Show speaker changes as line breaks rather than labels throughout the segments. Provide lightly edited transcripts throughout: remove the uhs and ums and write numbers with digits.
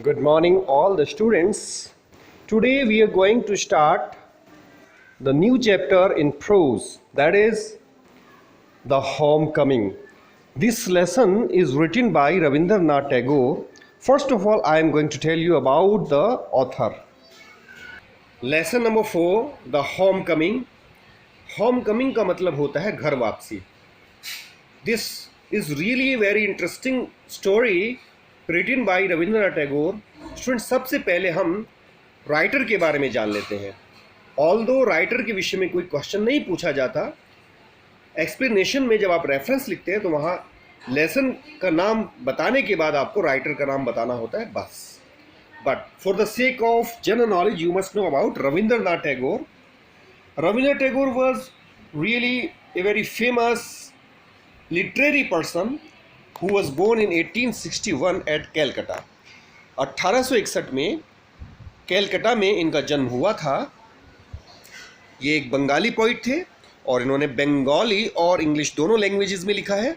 Good morning, all the students. Today we are going to start the new chapter in prose, that is The Homecoming. This lesson is written by Rabindranath Tagore. First of all, I am going to tell you about the author. Lesson number 4, The Homecoming. Homecoming का मतलब होता है घर वापसी. This is really a very interesting story written by Rabindranath Tagore. Student, सबसे पहले हम writer के बारे में जान लेते हैं. ऑल्दो राइटर के विषय में कोई क्वेश्चन नहीं पूछा जाता, एक्सप्लेनेशन में जब आप रेफरेंस लिखते हैं तो वहाँ लेसन का नाम बताने के बाद आपको राइटर का नाम बताना होता है बस. But for the sake of general knowledge you must know about Rabindranath Tagore. Rabindranath Tagore was really a very famous literary person who was born in 1861 at Calcutta. 1861 में कैलकटा में इनका जन्म हुआ था. ये एक बंगाली पोइट थे और इन्होंने बंगाली और इंग्लिश दोनों लैंग्वेजेस में लिखा है.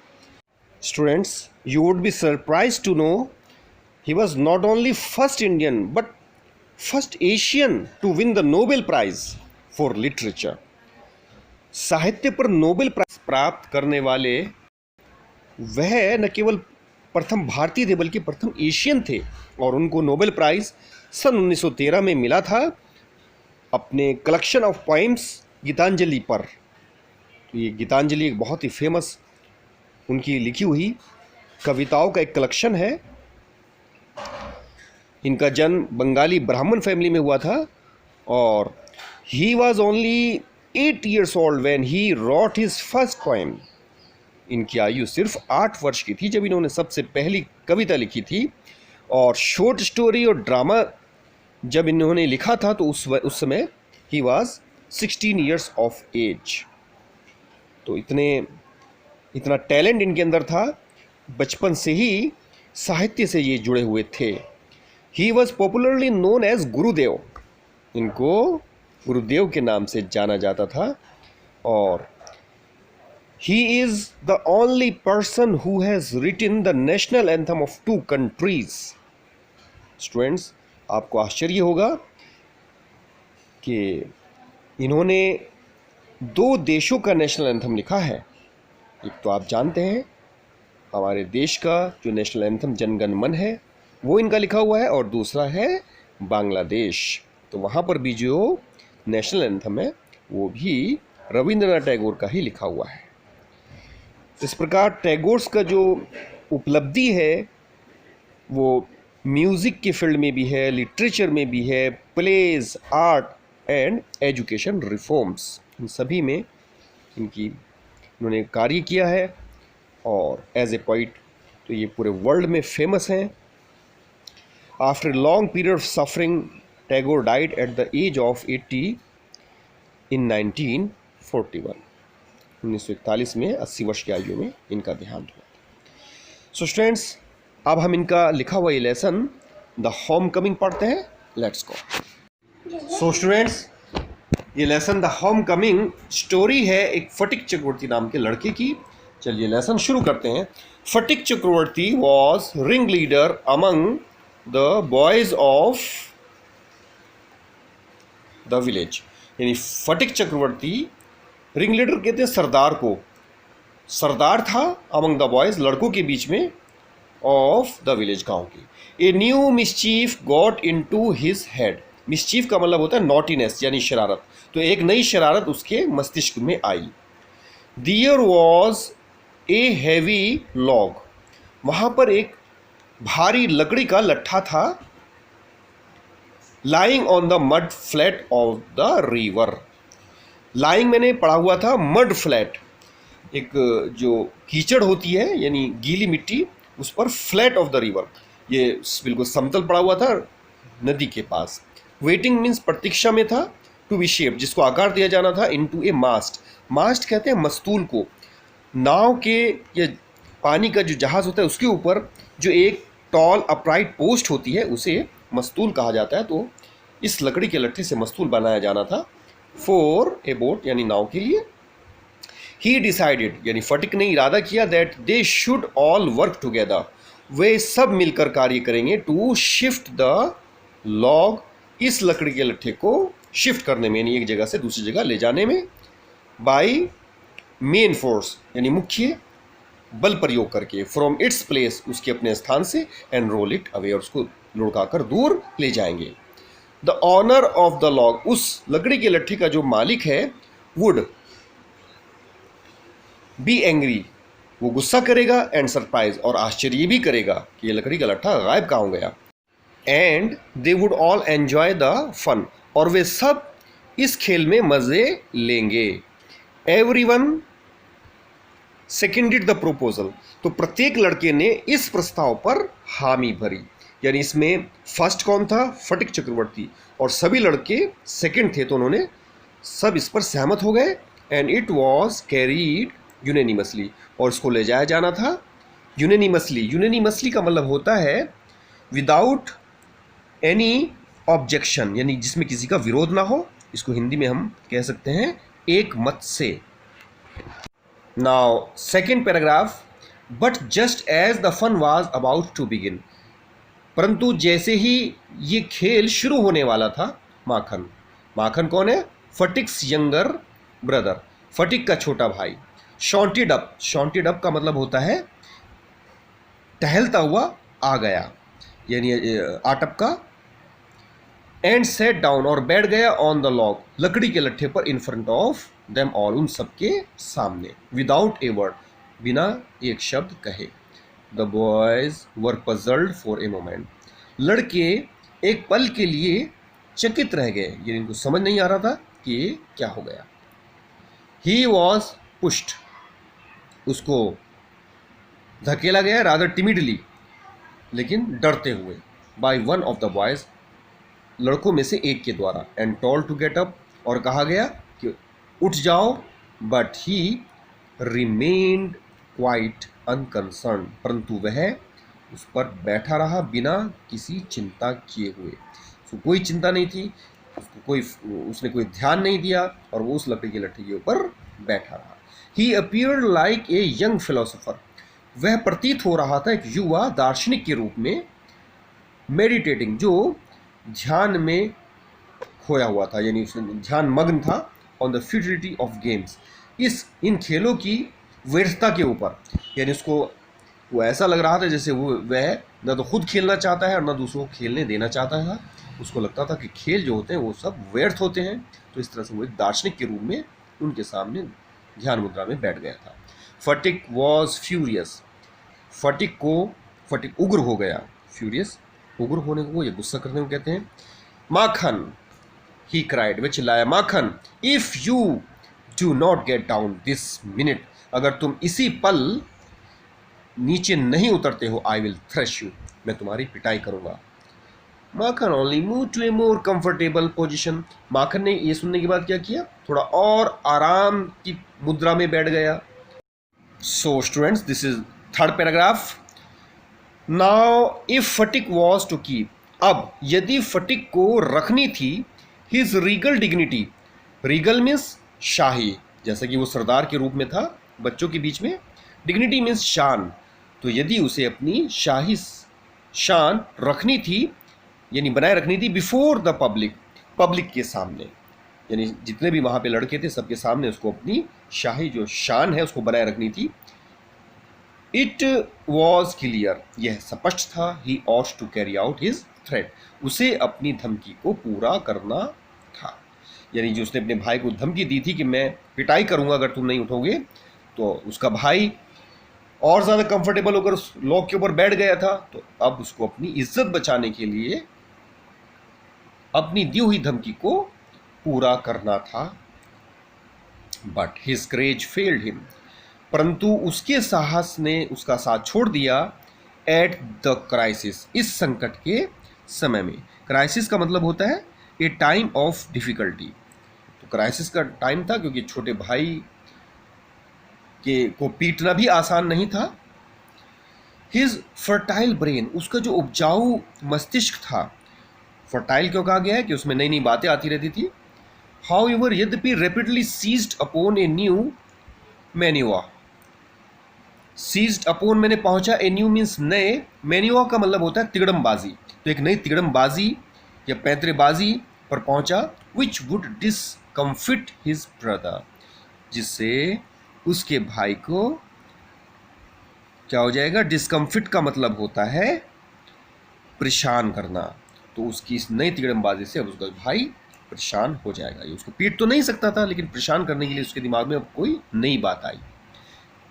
Students, you would be surprise to know he was not only first Indian but first Asian to win the Nobel prize for literature. साहित्य पर नोबेल प्राइज प्राप्त करने वाले वह न केवल प्रथम भारतीय थे बल्कि प्रथम एशियन थे और उनको नोबेल प्राइज सन 1913 में मिला था अपने कलेक्शन ऑफ पोइम्स गीतांजलि पर. तो ये गीतांजलि एक बहुत ही फेमस उनकी लिखी हुई कविताओं का एक कलेक्शन है. इनका जन्म बंगाली ब्राह्मण फैमिली में हुआ था और he was only 8 years old when he wrote his first poem. इनकी आयु सिर्फ 8 वर्ष की थी जब इन्होंने सबसे पहली कविता लिखी थी. और शॉर्ट स्टोरी और ड्रामा जब इन्होंने लिखा था तो उस समय he was 16 years of age. तो इतना टैलेंट इनके अंदर था, बचपन से ही साहित्य से ये जुड़े हुए थे. He was popularly known as Gurudev. इनको गुरुदेव के नाम से जाना जाता था. और he is the only person who has written the national anthem of 2 countries. Students, आपको आश्चर्य होगा कि इन्होंने 2 देशों का नेशनल एंथम लिखा है. एक तो आप जानते हैं हमारे देश का जो नेशनल एंथम जनगण मन है वो इनका लिखा हुआ है और दूसरा है बांग्लादेश. तो वहाँ पर भी जो नेशनल एंथम है वो भी रविंद्रनाथ टैगोर का ही लिखा हुआ है. इस प्रकार टैगोर्स का जो उपलब्धि है वो म्यूज़िक के फील्ड में भी है, लिटरेचर में भी है, plays, art and education reforms, इन सभी में इन्होंने कार्य किया है. और एज ए पोइट तो ये पूरे वर्ल्ड में फेमस हैं. After long period of suffering Tagore died at the age of 80 in 1941. 1941 में 80 वर्ष की आयु में इनका देहांत हुआ. सो स्टूडेंट्स, अब हम इनका लिखा हुआ ये लेसन द होम कमिंग पढ़ते हैं. Let's go. सो स्टूडेंट्स, ये lesson the home coming story है एक फटिक चक्रवर्ती नाम के लड़के की. चलिए लेसन शुरू करते हैं. Phatik Chakravarti was ring leader among the boys of the village. यानी फटिक चक्रवर्ती रिंग लीडर कहते हैं सरदार को. सरदार था अमंग द बॉयज, लड़कों के बीच में, ऑफ द विलेज, गांव की. A new mischief got into his head. Mischief का मतलब होता है नॉटीनेस यानी शरारत. तो एक नई शरारत उसके मस्तिष्क में आई. There was a heavy log. वहाँ पर एक भारी लकड़ी का लट्ठा था. Lying on the mud flat of the river. Lying मैंने पढ़ा हुआ था मड फ्लैट, एक जो कीचड़ होती है यानी गीली मिट्टी, उस पर फ्लैट ऑफ द रिवर, ये बिल्कुल समतल पड़ा हुआ था नदी के पास. वेटिंग मीन्स प्रतीक्षा में था. टू बी शेप, जिसको आकार दिया जाना था. इनटू ए मास्ट. मास्ट कहते हैं मस्तूल को. नाव के या पानी का जो जहाज़ होता है उसके ऊपर जो एक टॉल अपराइट पोस्ट होती है उसे मस्तूल कहा जाता है. तो इस लकड़ी के लट्ठे से मस्तूल बनाया जाना था फॉर ए बोट यानी नाव के लिए. ही डिसाइडेड यानी फटिक ने इरादा किया that they should all work together. वे सब मिलकर कार्य करेंगे टू शिफ्ट द लॉग, इस लकड़ी के लट्ठे को शिफ्ट करने में, यानी एक जगह से दूसरी जगह ले जाने में, बाई मेन फोर्स यानी मुख्य बल प्रयोग करके, फ्रॉम इट्स प्लेस उसके अपने स्थान से, एंड रोल इट अवे और उसको लुढ़काकर दूर ले जाएंगे। The honour of the log, उस लकड़ी के लट्ठे का जो मालिक है, वुड बी एंग्री, वो गुस्सा करेगा, एंड सरप्राइज और आश्चर्य भी करेगा कि ये लकड़ी का लट्ठा गायब कहाँ हो गया। And they would all enjoy the fun, और वे सब इस खेल में मजे लेंगे। एवरीवन सेकेंडेड द प्रोपोजल, तो प्रत्येक लड़के ने इस प्रस्ताव पर हामी भरी, यानी इसमें फर्स्ट कौन था, फटिक चक्रवर्ती, और सभी लड़के सेकंड थे, तो उन्होंने सब इस पर सहमत हो गए। एंड इट वॉज कैरीड यूनेनिमसली, और इसको ले जाया जाना था यूनेनिमसली। यूनेनिमसली का मतलब होता है विदाउट एनी ऑब्जेक्शन, यानी जिसमें किसी का विरोध ना हो। इसको हिंदी में हम कह सकते हैं एक मत से। Now second paragraph, but just as the fun was about to begin, परंतु जैसे ही ये खेल शुरू होने वाला था, माखन, माखन कौन है, फटिक्स यंगर ब्रदर, फटिक का छोटा भाई, शॉन्टेड अप, शॉन्टेड अप का मतलब होता है टहलता हुआ आ गया, यानी आटप का, एंड सेट डाउन और बैठ गया, ऑन द लॉग, लकड़ी के लट्ठे पर, in front of them all, उन सबके सामने, विदाउट ए वर्ड, बिना एक शब्द कहे। The boys were puzzled for a moment, लड़के एक पल के लिए चकित रह गए, यानी इनको समझ नहीं आ रहा था कि ये क्या हो गया। ही वॉज पुश्ड, उसको धकेला गया, रादर टिमिडली, लेकिन डरते हुए, by one of the boys, लड़कों में से एक के द्वारा, and told to get up, और कहा गया कि उठ जाओ, but he remained quite unconcerned, परंतु वह उस पर बैठा रहा बिना किसी चिंता किए हुए। उसको कोई चिंता नहीं थी, उसने कोई ध्यान नहीं दिया, और वो उस लकड़ी के लट्ठे के ऊपर बैठा रहा। He appeared like a young philosopher, वह प्रतीत हो रहा था एक युवा दार्शनिक के रूप में, मेडिटेटिंग, जो ध्यान में खोया हुआ था, यानी उसने ध्यान मग्न था, on the futility of games, इन खेलों की व्यर्थता के ऊपर, यानी उसको वो ऐसा लग रहा था जैसे वह न तो खुद खेलना चाहता है और न दूसरों को खेलने देना चाहता था। उसको लगता था कि खेल जो होते हैं वो सब व्यर्थ होते हैं, तो इस तरह से वो एक दार्शनिक के रूप में उनके सामने ध्यान मुद्रा में बैठ गया था। फटिक वॉज फ्यूरियस, फटिक उग्र हो गया, फ्यूरियस उग्र होने को या गुस्सा करने को कहते हैं। माखन, ही क्राइड, वह चिल्लाया, Makhan, if you do not get down this minute, अगर तुम इसी पल नीचे नहीं उतरते हो, आई विल थ्रैश यू, मैं तुम्हारी पिटाई करूंगा। Makhan only move to a more comfortable position, Makhan ने ये सुनने के बाद क्या किया, थोड़ा और आराम की मुद्रा में बैठ गया। So students, this is third paragraph. Now if Phatik was to keep, अब यदि फटिक को रखनी थी his regal dignity, regal means शाही, जैसा कि वो सरदार के रूप में था बच्चों के बीच में, डिग्निटी मीन्स शान, तो यदि उसे अपनी शाही शान रखनी थी, यानी बनाए रखनी थी, बिफोर द पब्लिक के सामने, यानी जितने भी वहाँ पे लड़के थे सबके सामने उसको अपनी शाही जो शान है उसको बनाए रखनी थी। इट वॉज क्लियर, यह स्पष्ट था, he ought to carry out his threat, उसे अपनी धमकी को पूरा करना था, यानी जो उसने अपने भाई को धमकी दी थी कि मैं पिटाई करूंगा अगर तुम नहीं उठोगे, तो उसका भाई और ज़्यादा कंफर्टेबल होकर उस लॉक के ऊपर बैठ गया था, तो अब उसको अपनी इज्जत बचाने के लिए अपनी दी हुई धमकी को पूरा करना था। But his courage failed him, परंतु उसके साहस ने उसका साथ छोड़ दिया। एट द क्राइसिस, इस संकट के समय में, क्राइसिस का मतलब होता है ए टाइम ऑफ डिफिकल्टी, तो क्राइसिस का टाइम था क्योंकि छोटे भाई को पीटना भी आसान नहीं था। हिज फर्टाइल ब्रेन, उसका जो उपजाऊ मस्तिष्क था, फर्टाइल क्यों कहा गया है कि उसमें नई नई बातें आती रहती थी। हाउ एवर, यद्यपि rapidly seized upon a new manoeuvre, seized upon मैंने पहुंचा, ए न्यू मीन्स नए, मैन्युआ का मतलब होता है तिगड़मबाजी, तो एक नई तिगड़मबाजी या पैंतरेबाजी पर पहुंचा, विच वुड डिसकम्फिट हिज ब्रदर, जिससे उसके भाई को क्या हो जाएगा, डिस्कम्फिट का मतलब होता है परेशान करना, तो उसकी इस नई तिगड़मबाजी से अब उसका भाई परेशान हो जाएगा। ये उसको पीट तो नहीं सकता था, लेकिन परेशान करने के लिए उसके दिमाग में अब कोई नई बात आई।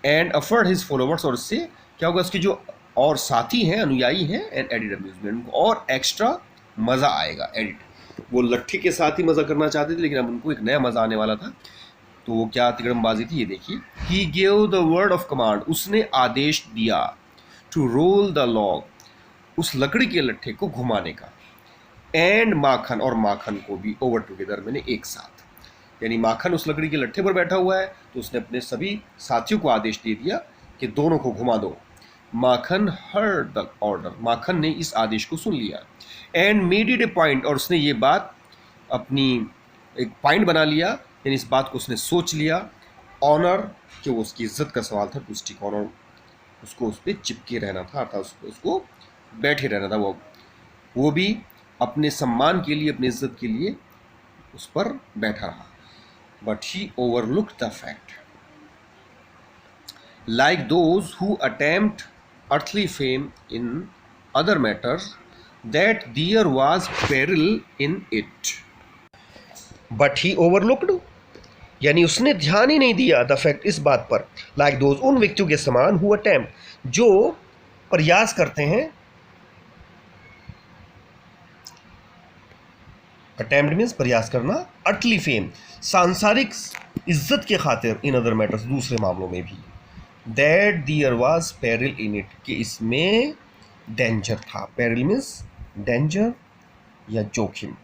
एंड अफर्ड हिज फॉलोवर्स, और इससे क्या होगा, उसके जो और साथी हैं, अनुयायी हैं, एंड एडिड अम्यूजमेंट, और एक्स्ट्रा मज़ा आएगा। एडिट, वो लट्ठी के साथ ही मज़ा करना चाहते थे, लेकिन अब उनको एक नया मज़ा आने वाला था। तो वो क्या तिगड़मबाजी थी, ये देखिए। He gave the word of command, उसने आदेश दिया, टू रोल द लॉग, उस लकड़ी के लट्ठे को घुमाने का, एंड माखन, और माखन को भी, ओवर टुगेदर, मैंने एक साथ, यानी माखन उस लकड़ी के लट्ठे पर बैठा हुआ है, तो उसने अपने सभी साथियों को आदेश दे दिया कि दोनों को घुमा दो। माखन हर्ड द ऑर्डर, माखन ने इस आदेश को सुन लिया, and made it A point, और उसने ये बात अपनी एक पॉइंट बना लिया, यानी इस बात को उसने सोच लिया, ऑनर, कि वो उसकी इज्जत का सवाल था, टू स्टिक ऑनर, उसको उस पर चिपके रहना था, अर्थात उसको बैठे रहना था, वो भी अपने सम्मान के लिए, अपनी इज्जत के लिए उस पर बैठा रहा। But he overlooked the fact, like those who attempt earthly fame in other matters, that there was peril in it. But he overlooked, यानी उसने ध्यान ही नहीं दिया, द फैक्ट, इस बात पर, like those, उन व्यक्तियों के समान, who attempt, जो प्रयास करते हैं, अटेम्प्ट मीन्स प्रयास करना, अर्थली फेम, सांसारिक इज्जत के खातिर, इन अदर मैटर्स, दूसरे मामलों में भी, that there was peril in it, कि इसमें डेंजर था। पेरिल मीन्स डेंजर या जोखिम,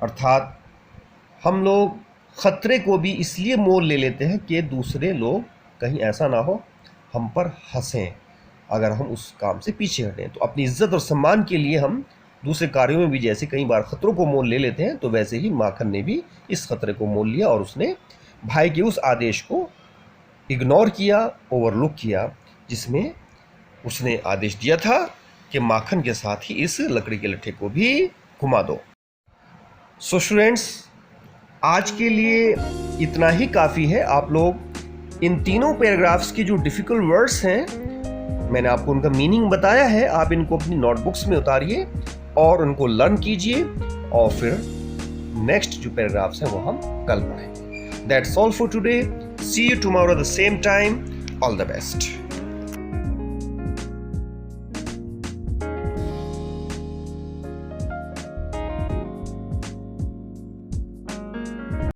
अर्थात हम लोग खतरे को भी इसलिए मोल ले लेते हैं कि दूसरे लोग कहीं ऐसा ना हो हम पर हंसें अगर हम उस काम से पीछे हटें। तो अपनी इज्जत और सम्मान के लिए हम दूसरे कार्यों में भी जैसे कई बार खतरों को मोल ले लेते हैं, तो वैसे ही माखन ने भी इस खतरे को मोल लिया और उसने भाई के उस आदेश को इग्नोर किया, ओवरलुक किया, जिसमें उसने आदेश दिया था कि माखन के साथ ही इस लकड़ी के लट्ठे को भी घुमा दो। सो स्टूडेंट्स, आज के लिए इतना ही काफ़ी है। आप लोग इन तीनों पैराग्राफ्स के जो डिफ़िकल्ट वर्ड्स हैं, मैंने आपको उनका मीनिंग बताया है, आप इनको अपनी नोटबुक्स में उतारिए और उनको लर्न कीजिए, और फिर नेक्स्ट जो पैराग्राफ्स हैं वो हम कल पढ़ेंगे। That's all for today, see you tomorrow the same time, all the best.